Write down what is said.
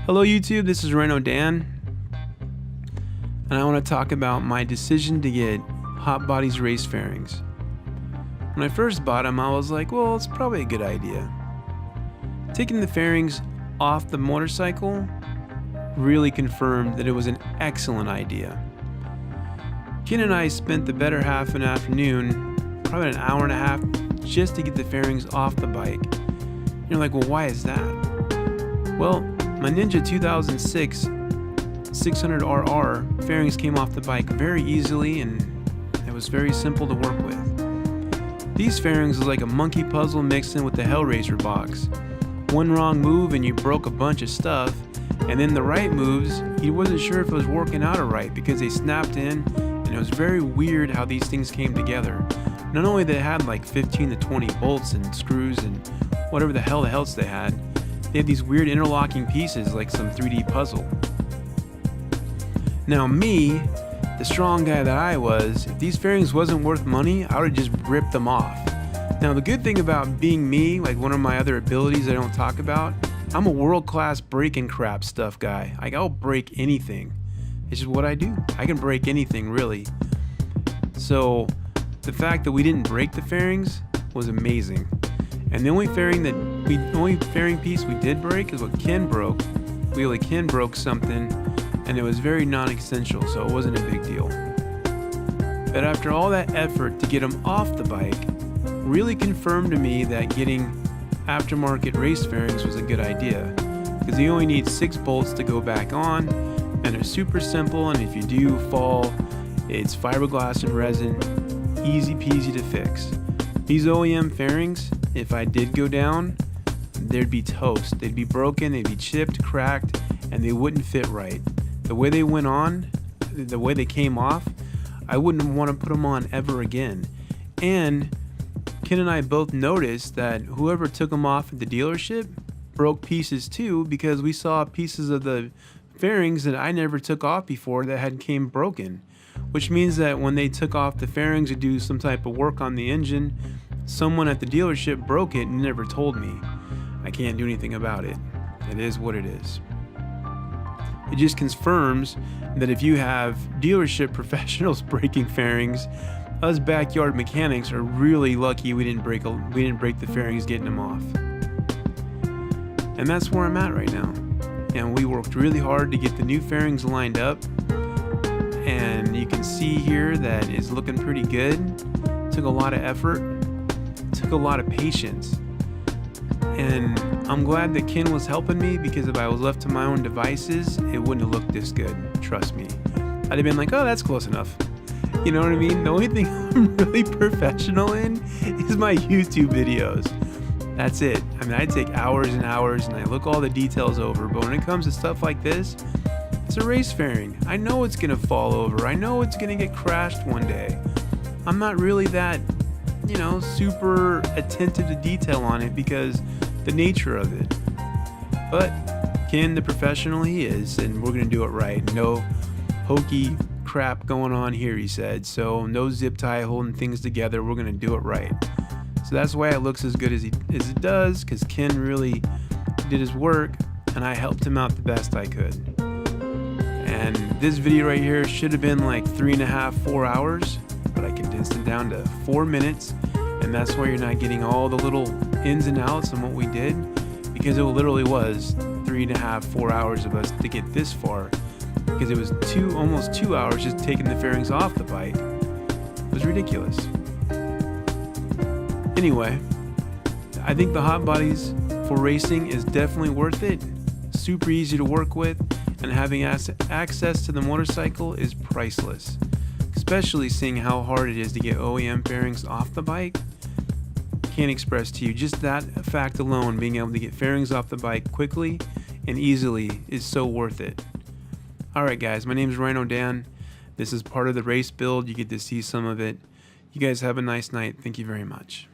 Hello YouTube, this is Rhino Dan, and I want to talk about my decision to get Hotbodies race fairings. When I first bought them, I was like, well, it's probably a good idea. Taking the fairings off the motorcycle really confirmed that it was an excellent idea. Ken and I spent the better half of an afternoon, probably an hour and a half, just to get the fairings off the bike. And you're like, well, why is that? Well, my Ninja 2006 600RR fairings came off the bike very easily, and it was very simple to work with. These fairings was like a monkey puzzle mixed in with the Hellraiser box. One wrong move and you broke a bunch of stuff, and then the right moves, he wasn't sure if it was working out alright because they snapped in, and it was very weird how these things came together. Not only they had like 15 to 20 bolts and screws and whatever the hell else they had these weird interlocking pieces like some 3D puzzle. Now me, the strong guy that I was, if these fairings wasn't worth money, I would have just ripped them off. Now the good thing about being me, like one of my other abilities I don't talk about, I'm a world-class breaking crap stuff guy. Like I'll break anything. It's just what I do. I can break anything really. So the fact that we didn't break the fairings was amazing. And the only fairing piece we did break is what Ken broke. Ken broke something, and it was very non-essential, so it wasn't a big deal. But after all that effort to get them off the bike, really confirmed to me that getting aftermarket race fairings was a good idea, because you only need 6 bolts to go back on, and they're super simple, and if you do fall, it's fiberglass and resin, easy peasy to fix. These OEM fairings, if I did go down, they'd be toast. They'd be broken, they'd be chipped, cracked, and they wouldn't fit right. The way they went on, the way they came off, I wouldn't want to put them on ever again. And Ken and I both noticed that whoever took them off at the dealership broke pieces too, because we saw pieces of the fairings that I never took off before that had came broken. Which means that when they took off the fairings to do some type of work on the engine, someone at the dealership broke it and never told me. I can't do anything about it. It is what it is. It just confirms that if you have dealership professionals breaking fairings, us backyard mechanics are really lucky we didn't break the fairings getting them off. And that's where I'm at right now. And we worked really hard to get the new fairings lined up. And you can see here that it's looking pretty good. Took a lot of effort, took a lot of patience. And I'm glad that Ken was helping me, because if I was left to my own devices, it wouldn't have looked this good, trust me. I'd have been like, oh, that's close enough. You know what I mean? The only thing I'm really professional in is my YouTube videos. That's it. I mean, I take hours and hours and I look all the details over, but when it comes to stuff like this, it's a race fairing. I know it's gonna fall over. I know it's gonna get crashed one day. I'm not really that, super attentive to detail on it because the nature of it. But Ken, the professional he is, and we're gonna do it right. No hokey crap going on here, he said. So no zip tie holding things together. We're gonna do it right. So that's why it looks as good as it does, because Ken really did his work and I helped him out the best I could. And this video right here should have been like 3.5, 4 hours, but I condensed it down to 4 minutes, and that's why you're not getting all the little ins and outs on what we did, because it literally was 3.5, 4 hours of us to get this far, because it was almost 2 hours just taking the fairings off the bike. It was ridiculous. Anyway, I think the Hotbodies for racing is definitely worth it. Super easy to work with, and having access to the motorcycle is priceless, especially seeing how hard it is to get OEM fairings off the bike. Can't express to you, just that fact alone, being able to get fairings off the bike quickly and easily is so worth it. Alright guys, my name is Rhino Dan. This is part of the race build. You get to see some of it. You guys have a nice night. Thank you very much.